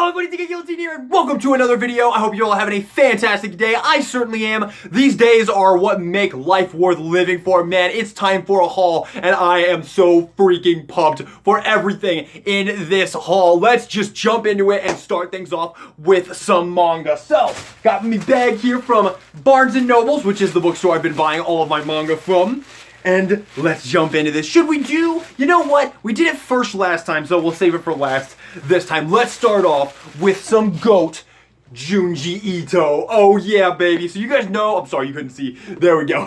Hello everybody, it's Guillotine here, and welcome to another video. I hope you're all having a fantastic day. I certainly am. These days are what make life worth living for. Man, it's time for a haul, and I am so freaking pumped for everything in this haul. Let's just jump into it and start things off with some manga. So, got me bag here from Barnes & Nobles, which is the bookstore I've been buying all of my manga from. And let's jump into this. Should we do, you know what? We did it first last time, so we'll save it for last this time. Let's start off with some GOAT Junji Ito. Oh yeah, baby. So you guys know, I'm sorry you couldn't see. There we go.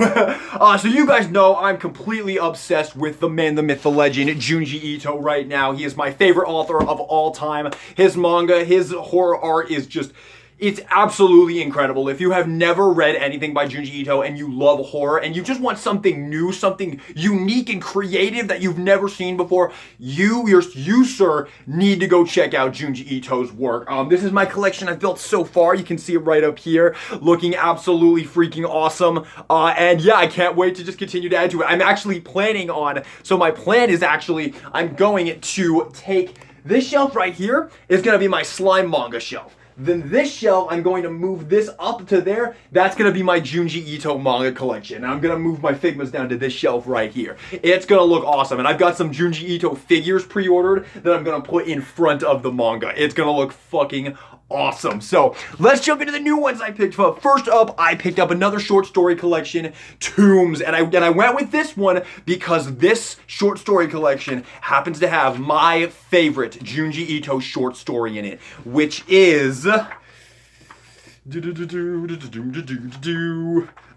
So you guys know I'm completely obsessed with the man, the myth, the legend, Junji Ito right now. He is my favorite author of all time. His manga, his horror art is just... it's absolutely incredible. If you have never read anything by Junji Ito and you love horror and you just want something new, something unique and creative that you've never seen before, you sir, need to go check out Junji Ito's work. This is my collection I've built so far. You can see it right up here, looking absolutely freaking awesome. And yeah, I can't wait to just continue to add to it. I'm actually planning on, so my plan is actually, I'm going to take this shelf right here is going to be my slime manga shelf. Then this shelf, I'm going to move this up to there. That's going to be my Junji Ito manga collection. And I'm going to move my Figmas down to this shelf right here. It's going to look awesome. And I've got some Junji Ito figures pre-ordered that I'm going to put in front of the manga. It's going to look fucking awesome. So let's jump into the new ones I picked up. First up, I picked up another short story collection, Tombs. And I went with this one because this short story collection happens to have my favorite Junji Ito short story in it, which is... I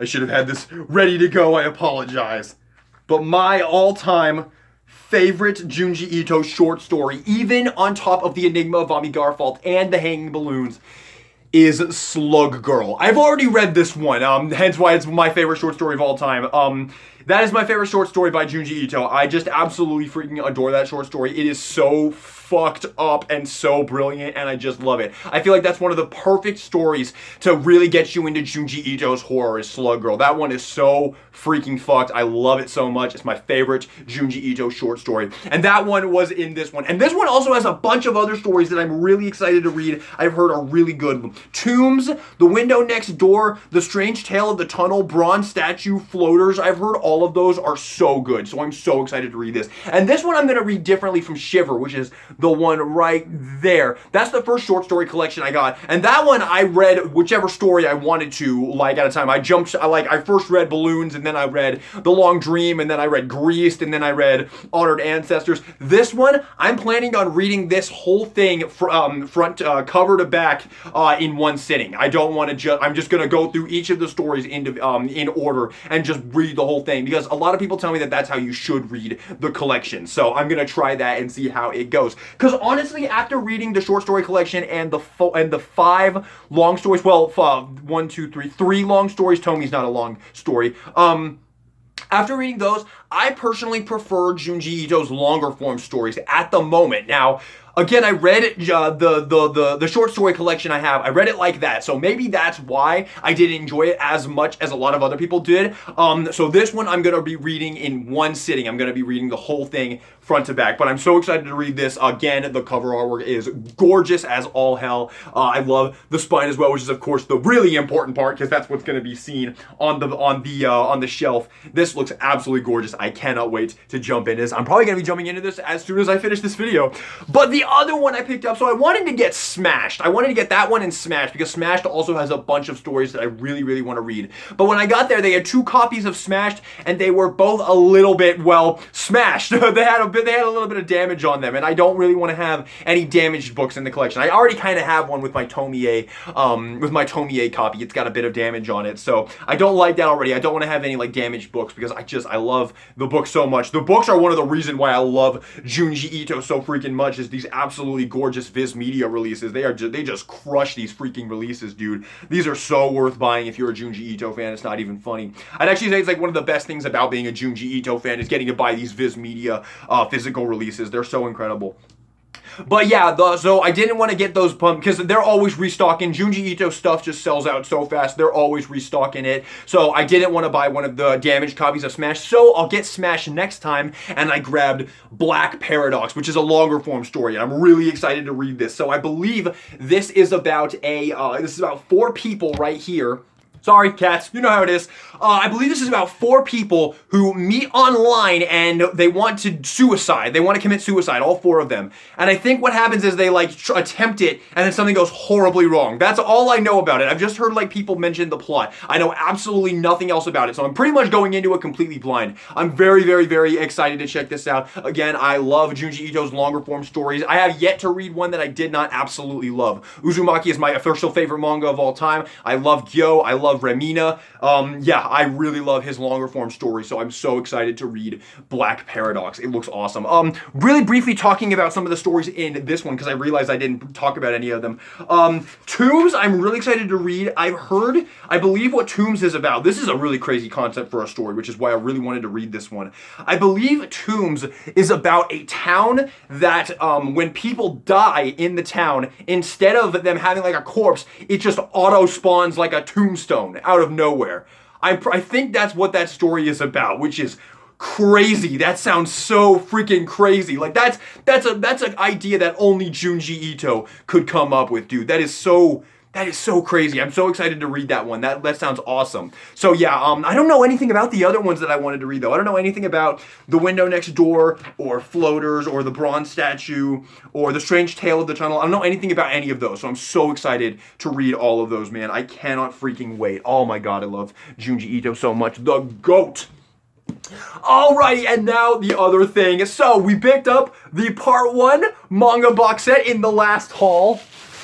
should have had this ready to go, I apologize. But my all-time favorite Junji Ito short story, even on top of The Enigma of Ami Garfault and The Hanging Balloons, is Slug Girl. I've already read this one, hence why it's my favorite short story of all time. That is my favorite short story by Junji Ito. I just absolutely freaking adore that short story. It is so fucked up and so brilliant, and I just love it. I feel like that's one of the perfect stories to really get you into Junji Ito's horror, is Slug Girl. That one is so freaking fucked. I love it so much. It's my favorite Junji Ito short story. And that one was in this one. And this one also has a bunch of other stories that I'm really excited to read. I've heard are really good. Tombs, The Window Next Door, The Strange Tale of the Tunnel, Bronze Statue, Floaters. I've heard all of those are so good. So I'm so excited to read this. And this one I'm going to read differently from Shiver, which is the one right there. That's the first short story collection I got. And that one I read whichever story I wanted to, like, at a time. I first read Balloons, and then I read The Long Dream, and then I read Greased, and then I read Honored Ancestors. This one, I'm planning on reading this whole thing front cover to back in one sitting. I don't want to I'm just going to go through each of the stories in order and just read the whole thing, because a lot of people tell me that that's how you should read the collection. So I'm going to try that and see how it goes. Because honestly, after reading the short story collection and the 5 long stories, well, 3 long stories, Tomi's not a long story. After reading those, I personally prefer Junji Ito's longer form stories at the moment. Now, again, I read the short story collection I have. I read it like that, so maybe that's why I didn't enjoy it as much as a lot of other people did. So this one I'm going to be reading in one sitting. I'm going to be reading the whole thing front to back, but I'm so excited to read this. Again, the cover artwork is gorgeous as all hell. I love the spine as well, which is of course the really important part, because that's what's going to be seen on the shelf. This looks absolutely gorgeous. I cannot wait to jump into this. I'm probably going to be jumping into this as soon as I finish this video. But the other one I picked up, so I wanted to get Smashed. I wanted to get that one and Smashed, because Smashed also has a bunch of stories that I really, really want to read. But when I got there, they had 2 copies of Smashed, and they were both a little bit, well, smashed. They had a little bit of damage on them, and I don't really want to have any damaged books in the collection. I already kind of have one with my Tomie copy. It's got a bit of damage on it, so I don't like that already. I don't want to have any like damaged books, because I love the book so much. The books are one of the reasons why I love Junji Ito so freaking much, is these absolutely gorgeous Viz Media releases. They just crush these freaking releases, dude. These are so worth buying if you're a Junji Ito fan. It's not even funny. I'd actually say it's like one of the best things about being a Junji Ito fan is getting to buy these Viz Media physical releases. They're so incredible. But yeah, so I didn't want to get those pumped because they're always restocking. Junji Ito stuff just sells out so fast. They're always restocking it. So I didn't want to buy one of the damaged copies of Smash. So I'll get Smash next time. And I grabbed Black Paradox, which is a longer form story. And I'm really excited to read this. So I believe this is about four people right here. Sorry, cats. You know how it is. I believe this is about four people who meet online and they want to suicide. They want to commit suicide, all four of them. And I think what happens is they like attempt it and then something goes horribly wrong. That's all I know about it. I've just heard like people mention the plot. I know absolutely nothing else about it. So I'm pretty much going into it completely blind. I'm very, very, very excited to check this out. Again, I love Junji Ito's longer form stories. I have yet to read one that I did not absolutely love. Uzumaki is my official favorite manga of all time. I love Gyo. I love Remina. Yeah, I really love his longer form story, so I'm so excited to read Black Paradox. It looks awesome. Really briefly talking about some of the stories in this one, because I realized I didn't talk about any of them. Tombs, I'm really excited to read. I believe what Tombs is about. This is a really crazy concept for a story, which is why I really wanted to read this one. I believe Tombs is about a town that when people die in the town, instead of them having like a corpse, it just auto spawns like a tombstone out of nowhere. I think that's what that story is about, which is crazy. That sounds so freaking crazy. Like that's an idea that only Junji Ito could come up with, dude. That is so crazy. I'm so excited to read that one. That sounds awesome. So yeah, I don't know anything about the other ones that I wanted to read though. I don't know anything about The Window Next Door or Floaters or The Bronze Statue or The Strange Tale of the Tunnel. I don't know anything about any of those. So I'm so excited to read all of those, man. I cannot freaking wait. Oh my God, I love Junji Ito so much. The GOAT. Alrighty, and now the other thing. So we picked up the Part 1 manga box set in the last haul.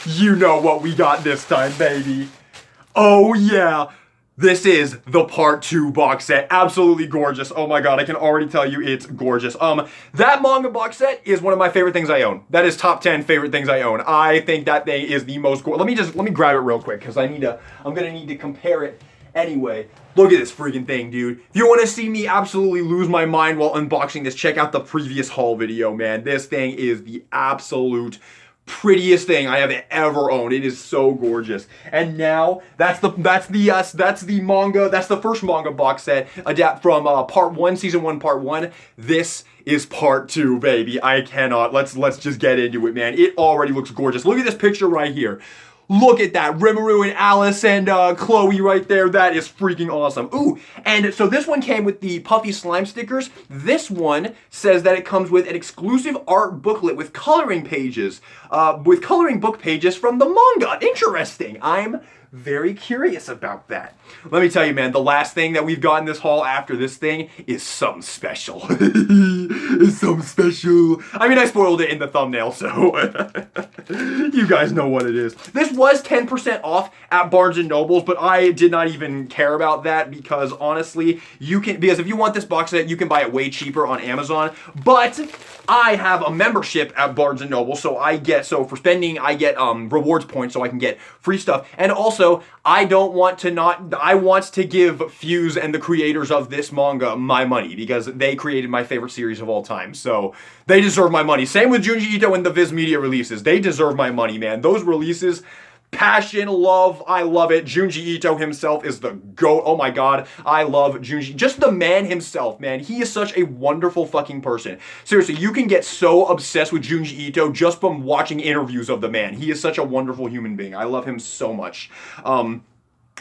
You know what we got this time, baby. Oh yeah, this is the Part 2 box set. Absolutely gorgeous. Oh my God, I can already tell you it's gorgeous. That manga box set is one of my favorite things I own. That is top 10 favorite things I own. I think that thing is the most gorgeous. Let me grab it real quick because I'm gonna need to compare it anyway. Look at this freaking thing, dude. If you want to see me absolutely lose my mind while unboxing this, check out the previous haul video, man. This thing is the absolute prettiest thing I have ever owned. It is so gorgeous. And now that's the manga. That's the first manga box set adapt from Part 1, Season 1, Part 1. This is Part 2, baby. I cannot. Let's just get into it, man. It already looks gorgeous. Look at this picture right here. Look at that, Rimuru and Alice and Chloe right there. That is freaking awesome. Ooh, and so this one came with the Puffy Slime stickers. This one says that it comes with an exclusive art booklet with coloring pages, with coloring book pages from the manga. Interesting. I'm very curious about that. Let me tell you, man, the last thing that we've got in this haul after this thing is something special. It's something special. I mean, I spoiled it in the thumbnail, so you guys know what it is. This was 10% off at Barnes & Noble's, but I did not even care about that because honestly, because if you want this box set, you can buy it way cheaper on Amazon, but I have a membership at Barnes & Noble, so for spending, I get rewards points so I can get free stuff. And also, I want to give Fuse and the creators of this manga my money because they created my favorite series of all time. So they deserve my money. Same with Junji Ito and the Viz Media releases. They deserve my money, man. Those releases, passion, love, I love it. Junji Ito himself is the GOAT. Oh my God, I love Junji. Just the man himself, man. He is such a wonderful fucking person. Seriously, you can get so obsessed with Junji Ito just from watching interviews of the man. He is such a wonderful human being. I love him so much.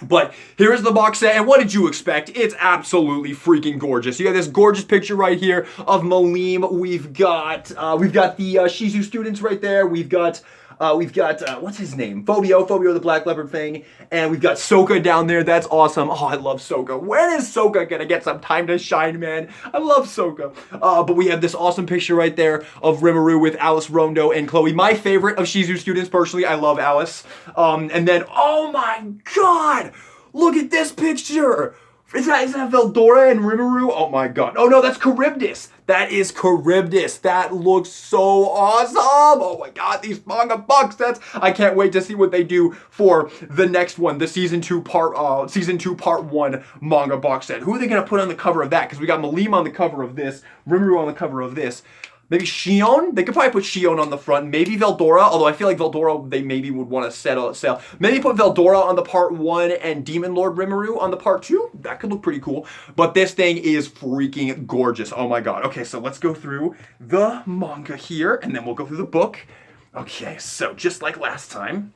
But here is the box set, and what did you expect? It's absolutely freaking gorgeous. You got this gorgeous picture right here of Malim. We've got the Shizu students right there. We've got what's his name? Phobio the Black Leopard thing. And we've got Sokka down there. That's awesome. Oh, I love Sokka. When is Sokka gonna get some time to shine, man? I love Sokka. But we have this awesome picture right there of Rimuru with Alice, Rondo, and Chloe. My favorite of Shizu students, personally. I love Alice. And then, oh my God! Look at this picture! Is that Veldora and Rimuru? Oh my God. Oh no, that's Charybdis. That is Charybdis. That looks so awesome. Oh my God, these manga box sets. I can't wait to see what they do for the next one, the season 2 part 1 manga box set. Who are they gonna put on the cover of that? Because we got Malim on the cover of this, Rimuru on the cover of this. Maybe Shion? They could probably put Shion on the front. Maybe Veldora, although I feel like Veldora, they maybe would want to sell. Maybe put Veldora on the part 1 and Demon Lord Rimuru on the part 2. That could look pretty cool. But this thing is freaking gorgeous. Oh my god. Okay, so let's go through the manga here, and then we'll go through the book. Okay, so just like last time.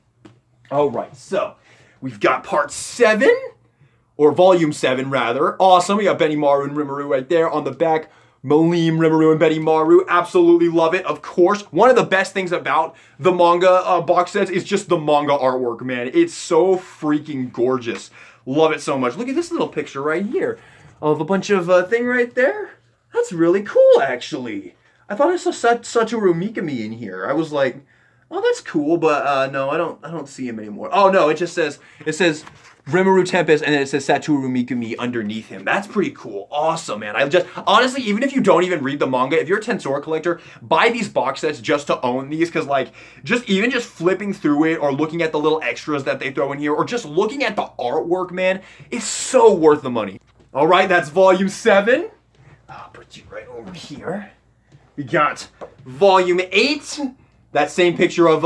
Alright, so we've got part 7, or volume 7 rather. Awesome, we got Benimaru and Rimuru right there on the back. Malim, Rimuru, and Benimaru, absolutely love it, of course. One of the best things about the manga box sets is just the manga artwork, man. It's so freaking gorgeous. Love it so much. Look at this little picture right here of a bunch of thing right there. That's really cool, actually. I thought I saw Satoru Mikami in here. I was like, oh, that's cool, but no, I don't see him anymore. Oh no, it says Rimuru Tempest, and then it says Satoru Mikami underneath him. That's pretty cool. Awesome, man. Honestly, even if you don't even read the manga, if you're a Tensora collector, buy these box sets just to own these, because like, just flipping through it, or looking at the little extras that they throw in here, or just looking at the artwork, man, it's so worth the money. All right, that's volume 7. I'll put you right over here. We got volume 8. That same picture of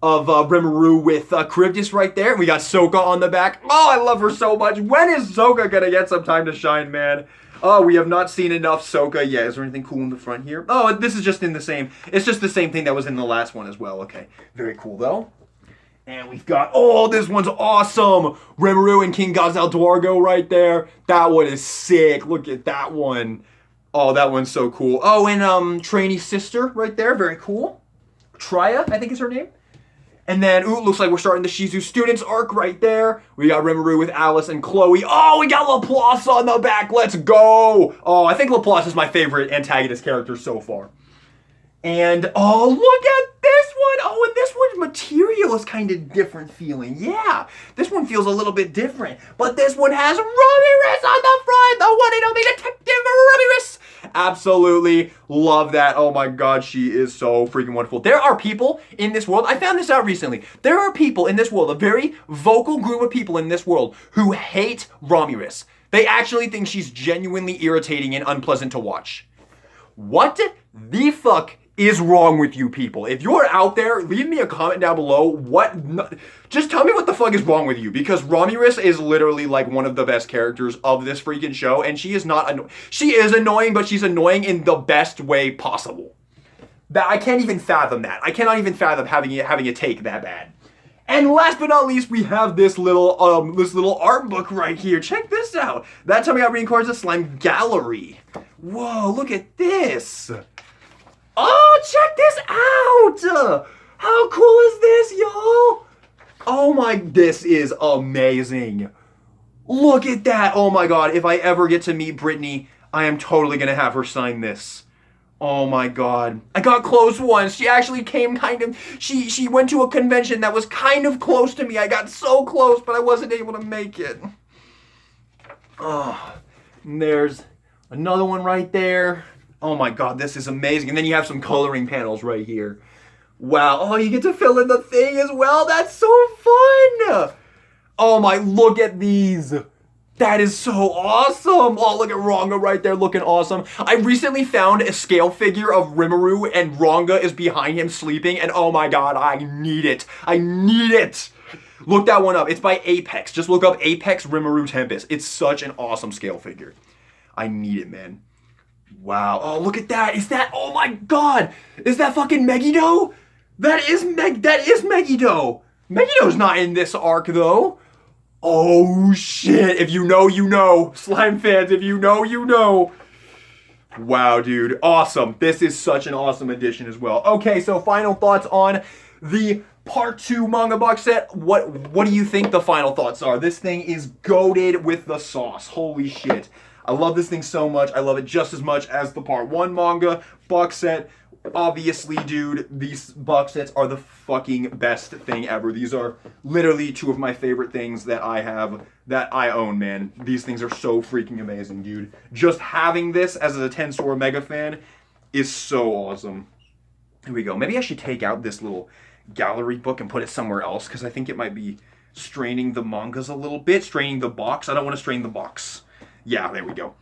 Rimuru with Charybdis right there. We got Sokka on the back. Oh, I love her so much. When is Sokka gonna get some time to shine, man? Oh, we have not seen enough Sokka yet. Is there anything cool in the front here? Oh, this is just in the same. It's just the same thing that was in the last one as well. Okay, very cool though. And we've got, oh, this one's awesome. Rimuru and King Gazelle Dwargo right there. That one is sick. Look at that one. Oh, that one's so cool. Oh, and Trainee's sister right there. Very cool. Traya, I think is her name. And then, ooh, looks like we're starting the Shizu Students arc right there. We got Rimuru with Alice and Chloe. Oh, we got Laplace on the back. Let's go. Oh, I think Laplace is my favorite antagonist character so far. And, oh, look at this one. Oh, and this one's material is kind of different feeling. Yeah, this one feels a little bit different. But this one has Ramirez on the front. The one and only Detective Ramirez. Absolutely love that. Oh my god, she is so freaking wonderful. There are people in this world, I found this out recently. There are people in this world, a very vocal group of people in this world who hate Ramirez. They actually think she's genuinely irritating and unpleasant to watch. What the fuck is wrong with you people? If you're out there, leave me a comment down below. Just tell me what the fuck is wrong with you, because Ramirez is literally like one of the best characters of this freaking show, and she is not she is annoying, but she's annoying in the best way possible. That I can't even fathom that. I cannot even fathom having a take that bad. And last but not least, we have this little art book right here. Check this out. That's how we got Reincarnated the Slime Gallery. Whoa, look at this. Oh, check this out! How cool is this, y'all? Oh my, this is amazing. Look at that. Oh my god, if I ever get to meet Brittany, I am totally gonna have her sign this. Oh my god. I got close once. She actually came she went to a convention that was kind of close to me. I got so close, but I wasn't able to make it. Oh, and there's another one right there. Oh my god, this is amazing. And then you have some coloring panels right here. Wow. Oh, you get to fill in the thing as well. That's so fun. Oh my, look at these. That is so awesome. Oh, look at Ranga right there looking awesome. I recently found a scale figure of Rimuru, and Ranga is behind him sleeping. And oh my god, I need it. I need it. Look that one up. It's by Apex. Just look up Apex Rimuru Tempest. It's such an awesome scale figure. I need it, man. Wow. Oh, look at that. Is that, oh my god. Is that fucking Megiddo? That is Megiddo. Megiddo's not in this arc, though. Oh, shit. If you know, you know. Slime fans, if you know, you know. Wow, dude. Awesome. This is such an awesome addition as well. Okay, so final thoughts on the Part 2 manga box set. What do you think the final thoughts are? This thing is goated with the sauce. Holy shit. I love this thing so much. I love it just as much as the Part 1 manga box set. Obviously, dude, these box sets are the fucking best thing ever. These are literally two of my favorite things that I have, that I own, man. These things are so freaking amazing, dude. Just having this as a Tensora Mega fan is so awesome. Here we go. Maybe I should take out this little gallery book and put it somewhere else, because I think it might be straining the mangas a little bit, straining the box. I don't want to strain the box. Yeah, there we go.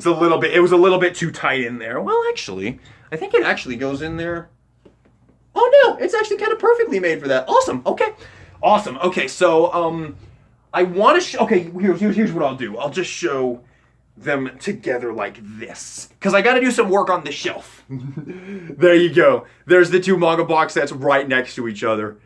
it was a little bit too tight in there. Well, actually, I think it actually goes in there. Oh no, it's actually kind of perfectly made for that. Awesome, okay. Awesome, okay, so, I want to okay, here's what I'll do. I'll just show them together like this. Because I got to do some work on the shelf. There you go. There's the two manga box sets right next to each other.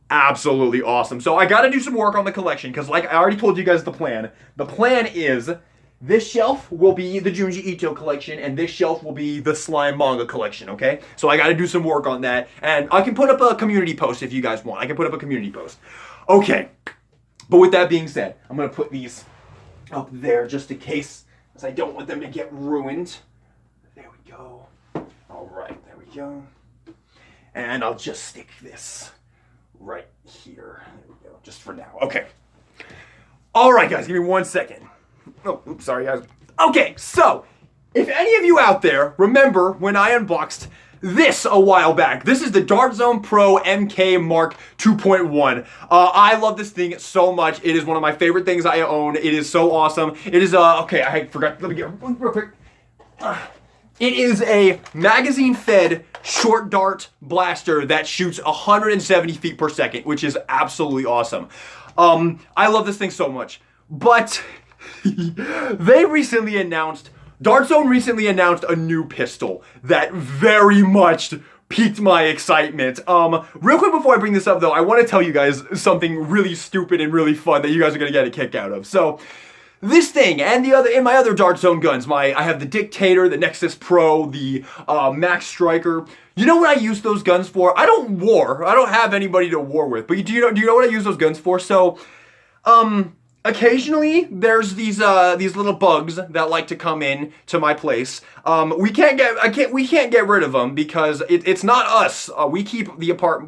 Absolutely awesome. So I got to do some work on the collection because like I already told you guys the plan. The plan is this shelf will be the Junji Ito collection and this shelf will be the Slime manga collection, okay? So I got to do some work on that. And I can put up a community post if you guys want. I can put up a community post. Okay. But with that being said, I'm going to put these up there just in case, because I don't want them to get ruined. There we go. All right, there we go. And I'll just stick this right here. There we go, just for now. Okay. All right, guys, give me 1 second. Oh, oops, sorry, guys. Okay, so if any of you out there remember when I unboxed this a while back. This is the Dart Zone Pro MK Mark 2.1. I love this thing so much. It is one of my favorite things I own. It is so awesome. It is okay, I forgot. Let me get real quick. It is a magazine-fed short dart blaster that shoots 170 feet per second, which is absolutely awesome. I love this thing so much. But Dart Zone recently announced a new pistol that very much piqued my excitement. Real quick before I bring this up though, I want to tell you guys something really stupid and really fun that you guys are going to get a kick out of. So, this thing and in my other Dart Zone guns, I have the Dictator, the Nexus Pro, the Max Striker. You know what I use those guns for? I don't have anybody to war with, but do you know what I use those guns for? So, occasionally, there's these little bugs that like to come in to my place. We can't get rid of them because it's not us. We keep the apartment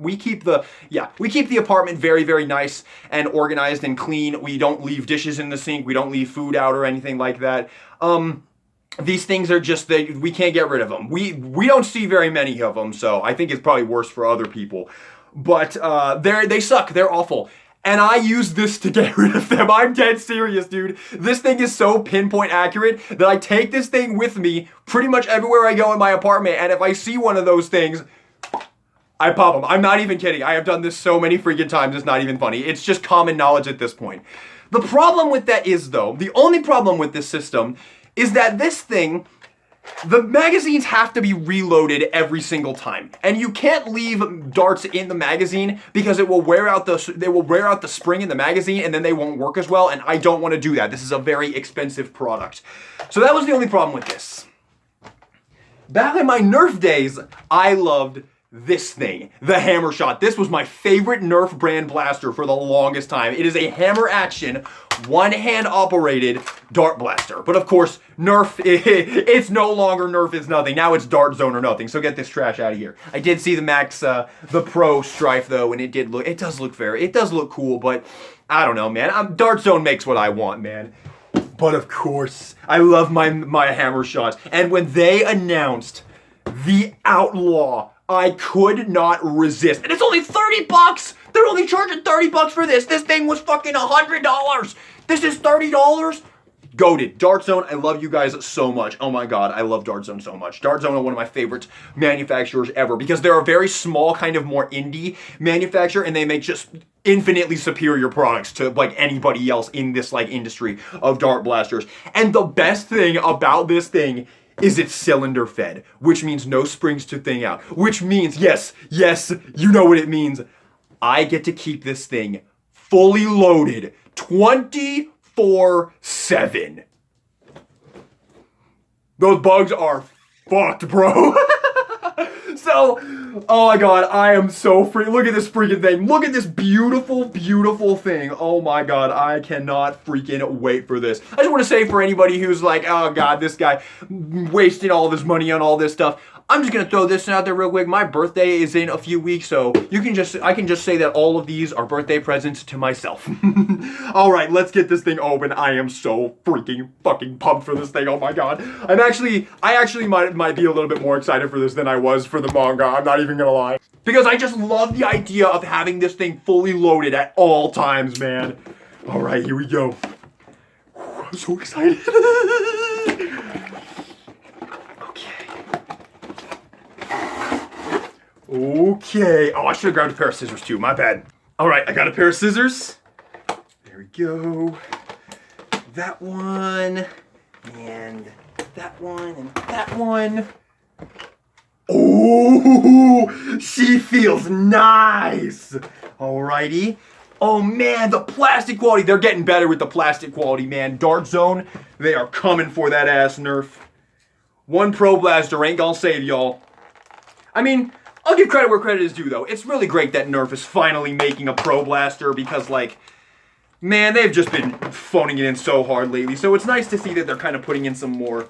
very, very nice and organized and clean. We don't leave dishes in the sink. We don't leave food out or anything like that. These things are just we can't get rid of them. We don't see very many of them, so I think it's probably worse for other people. But they suck. They're awful. And I use this to get rid of them. I'm dead serious, dude. This thing is so pinpoint accurate that I take this thing with me pretty much everywhere I go in my apartment. And if I see one of those things, I pop them. I'm not even kidding. I have done this so many freaking times, it's not even funny. It's just common knowledge at this point. The problem with that is, though, the only problem with this system is that this thing, the magazines have to be reloaded every single time, and you can't leave darts in the magazine because it will wear out the spring in the magazine, and then they won't work as well. And I don't want to do that. This is a very expensive product, so that was the only problem with this. Back in my Nerf days, I loved this thing, the Hammer Shot. This was my favorite Nerf brand blaster for the longest time. It is a hammer action, one-hand operated dart blaster. But of course, Nerf, it's no longer Nerf is nothing. Now it's Dart Zone or nothing. So get this trash out of here. I did see the Max, the Pro Strife though, and it does look fair. It does look cool, but I don't know, man. Dart Zone makes what I want, man. But of course, I love my Hammer Shots. And when they announced the Outlaw, I could not resist. And it's only $30. They're only charging $30 for this. This thing was fucking $100. This is $30. Goated. Dart Zone, I love you guys so much. Oh my god, I love Dart Zone so much. Dart Zone are one of my favorite manufacturers ever because they're a very small, kind of more indie manufacturer, and they make just infinitely superior products to like anybody else in this like industry of dart blasters. And the best thing about this thing is it's cylinder fed, which means no springs to thing out, which means, yes, you know what it means. I get to keep this thing fully loaded 24/7. Those bugs are fucked, bro. So, oh my god, I am so free. Look at this freaking thing. Look at this beautiful, beautiful thing. Oh my god, I cannot freaking wait for this. I just want to say for anybody who's like, oh god, this guy wasted all of his money on all this stuff. I'm just gonna throw this out there real quick. My birthday is in a few weeks, so I can just say that all of these are birthday presents to myself. All right, let's get this thing open. I am so freaking fucking pumped for this thing. Oh my god, I actually might be a little bit more excited for this than I was for the manga. I'm not even gonna lie, because I just love the idea of having this thing fully loaded at all times, man. All right, here we go. I'm so excited. Okay. Oh, I should have grabbed a pair of scissors too. My bad. All right, I got a pair of scissors. There we go. That one, and that one, and that one. Oh, she feels nice. Alrighty. Oh man, the plastic quality. They're getting better with the plastic quality, man. Dart Zone, they are coming for that ass nerf. One Pro Blaster ain't gonna save y'all. I mean, I'll give credit where credit is due though. It's really great that Nerf is finally making a Pro Blaster because like, man, they've just been phoning it in so hard lately. So it's nice to see that they're kind of putting in some more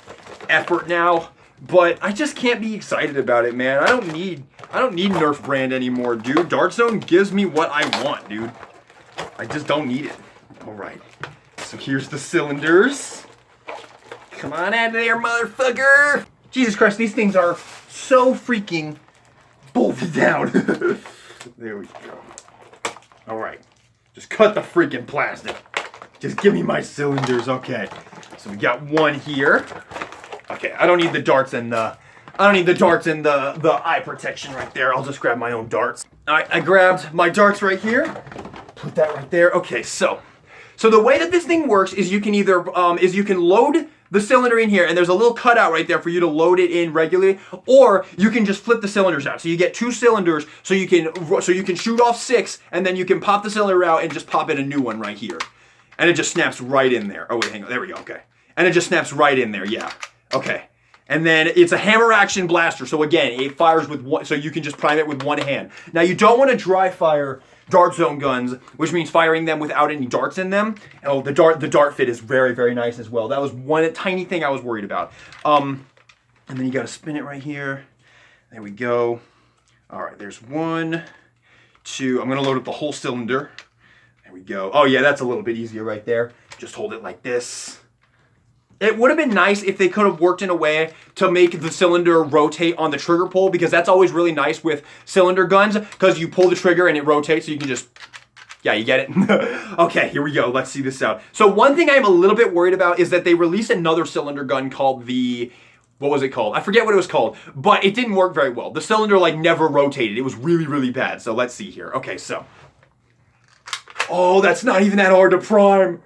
effort now. But I just can't be excited about it, man. I don't need Nerf brand anymore, dude. Dart Zone gives me what I want, dude. I just don't need it. All right. So here's the cylinders. Come on out of there, motherfucker. Jesus Christ, these things are so freaking bolted down. There we go. All right. Just cut the freaking plastic. Just give me my cylinders. Okay. So we got one here. Okay, I don't need the darts and the eye protection right there. I'll just grab my own darts. All right, I grabbed my darts right here. Put that right there. Okay, so the way that this thing works is you can either you can load the cylinder in here, and there's a little cutout right there for you to load it in regularly, or you can just flip the cylinders out. So you get 2 cylinders, so you can shoot off 6, and then you can pop the cylinder out and just pop in a new one right here, and it just snaps right in there. Oh wait, hang on. There we go. Okay, and it just snaps right in there. Yeah. Okay. And then it's a hammer action blaster. So again, it fires with one, so you can just prime it with one hand. Now you don't want to dry fire Dart Zone guns, which means firing them without any darts in them. Oh, the dart fit is very, very nice as well. That was one tiny thing I was worried about. And then you got to spin it right here. There we go. All right, there's 1, 2. I'm going to load up the whole cylinder. There we go. Oh yeah, that's a little bit easier right there. Just hold it like this. It would have been nice if they could have worked in a way to make the cylinder rotate on the trigger pull, because that's always really nice with cylinder guns, because you pull the trigger and it rotates, so you can just, yeah, you get it? Okay, here we go. Let's see this out. So one thing I'm a little bit worried about is that they released another cylinder gun called the, what was it called? I forget what it was called, but it didn't work very well. The cylinder like never rotated. It was really, really bad. So let's see here. Okay, so. Oh, that's not even that hard to prime.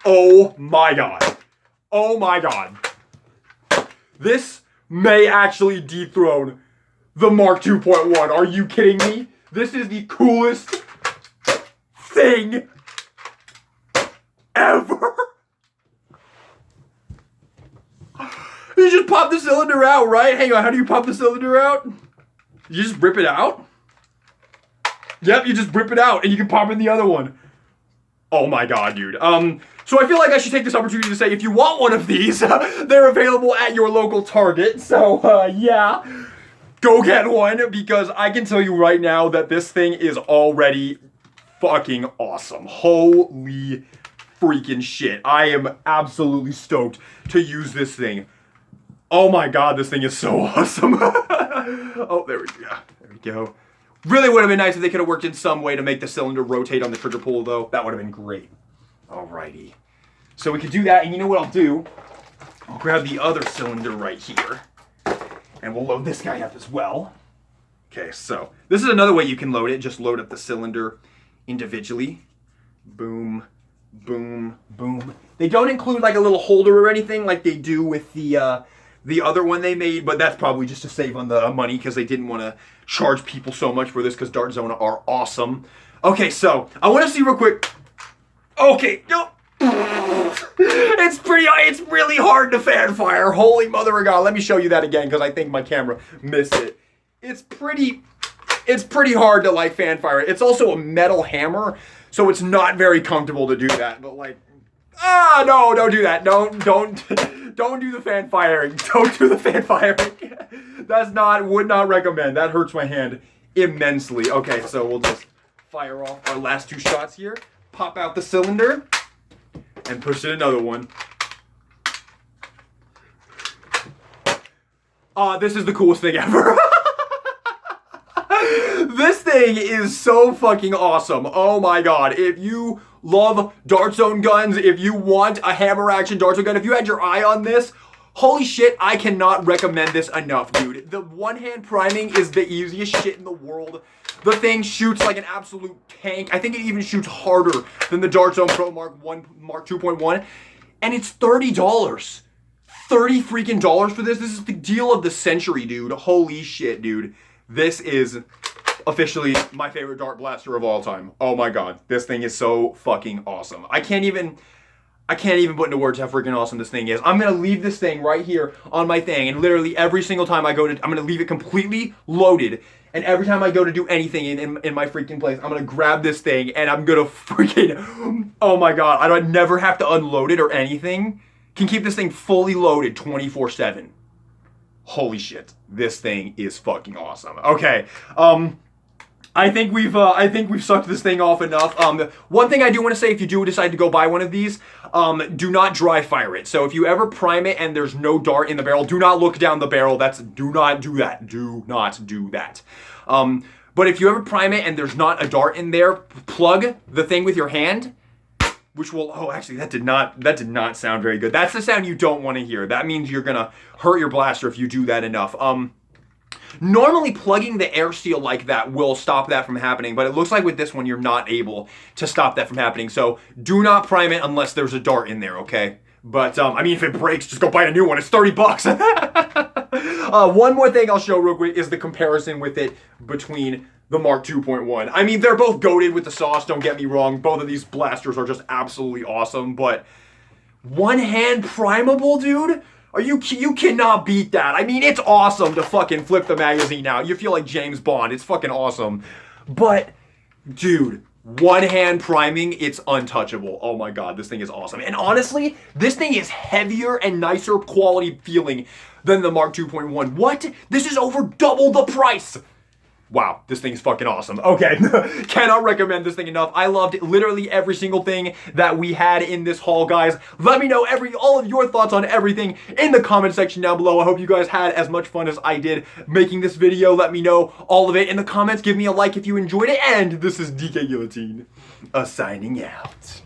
Oh my god. Oh my god. This may actually dethrone the Mark 2.1. Are you kidding me? This is the coolest thing ever. You just pop the cylinder out, right? Hang on, how do you pop the cylinder out? You just rip it out? Yep, you just rip it out and you can pop in the other one. Oh my god, dude. So I feel like I should take this opportunity to say, if you want one of these, they're available at your local Target. So, yeah, go get one, because I can tell you right now that this thing is already fucking awesome. Holy freaking shit. I am absolutely stoked to use this thing. Oh my god, this thing is so awesome. Oh, there we go. There we go. Really would have been nice if they could have worked in some way to make the cylinder rotate on the trigger pull, though. That would have been great. Alrighty. So we could do that, and you know what I'll do? I'll grab the other cylinder right here, and we'll load this guy up as well. Okay, so this is another way you can load it. Just load up the cylinder individually. Boom, boom, boom. They don't include like a little holder or anything like they do with the other one they made, but that's probably just to save on the money, because they didn't want to charge people so much for this, because Dart Zone are awesome. Okay, so I want to see real quick. Okay, no. It's really hard to fan fire. Holy mother of God. Let me show you that again, because I think my camera missed it. It's pretty hard to like fan fire. It's also a metal hammer, so it's not very comfortable to do that. But like, no, don't do that. Don't do the fan firing. Don't do the fan firing. Would not recommend. That hurts my hand immensely. Okay, so we'll just fire off our last 2 shots here. Pop out the cylinder and push in another one. This is the coolest thing ever. This thing is so fucking awesome. Oh my god. If you love Dart Zone guns, if you want a hammer action Dart Zone gun, if you had your eye on this, Holy shit, I cannot recommend this enough, dude. The one-hand priming is the easiest shit in the world. The thing shoots like an absolute tank. I think it even shoots harder than the Dart Zone Pro Mark 2.1. And it's $30. 30 freaking dollars for this. This is the deal of the century, dude. Holy shit, dude. This is officially my favorite dart blaster of all time. Oh my god. This thing is so fucking awesome. I can't even put into words how freaking awesome this thing is. I'm gonna leave this thing right here on my thing, and literally every single time I go to, I'm gonna leave it completely loaded. And every time I go to do anything in my freaking place, I'm gonna grab this thing and I'm gonna freaking, oh my god, I don't never have to unload it or anything. Can keep this thing fully loaded 24/7. Holy shit, this thing is fucking awesome. Okay, I think we've sucked this thing off enough. One thing I do want to say, if you do decide to go buy one of these, do not dry fire it. So if you ever prime it and there's no dart in the barrel, do not look down the barrel. Do not do that. Do not do that. But if you ever prime it and there's not a dart in there, plug the thing with your hand, which will, oh, actually, that did not sound very good. That's the sound you don't want to hear. That means you're gonna hurt your blaster if you do that enough. Normally plugging the air seal like that will stop that from happening, but it looks like with this one, you're not able to stop that from happening. So do not prime it unless there's a dart in there, okay? But, I mean, if it breaks, just go buy a new one. It's 30 bucks. One more thing I'll show real quick is the comparison with it between the Mark 2.1. I mean, they're both goated with the sauce, don't get me wrong. Both of these blasters are just absolutely awesome, but one-hand primable, dude? You cannot beat that. I mean, it's awesome to fucking flip the magazine out. You feel like James Bond. It's fucking awesome. But, dude, one-hand priming, it's untouchable. Oh my god, this thing is awesome. And honestly, this thing is heavier and nicer quality feeling than the Mark 2.1. What? This is over double the price. Wow, this thing is fucking awesome. Okay, cannot recommend this thing enough. I loved literally every single thing that we had in this haul, guys. Let me know all of your thoughts on everything in the comment section down below. I hope you guys had as much fun as I did making this video. Let me know all of it in the comments. Give me a like if you enjoyed it. And this is DK Guillotine, signing out.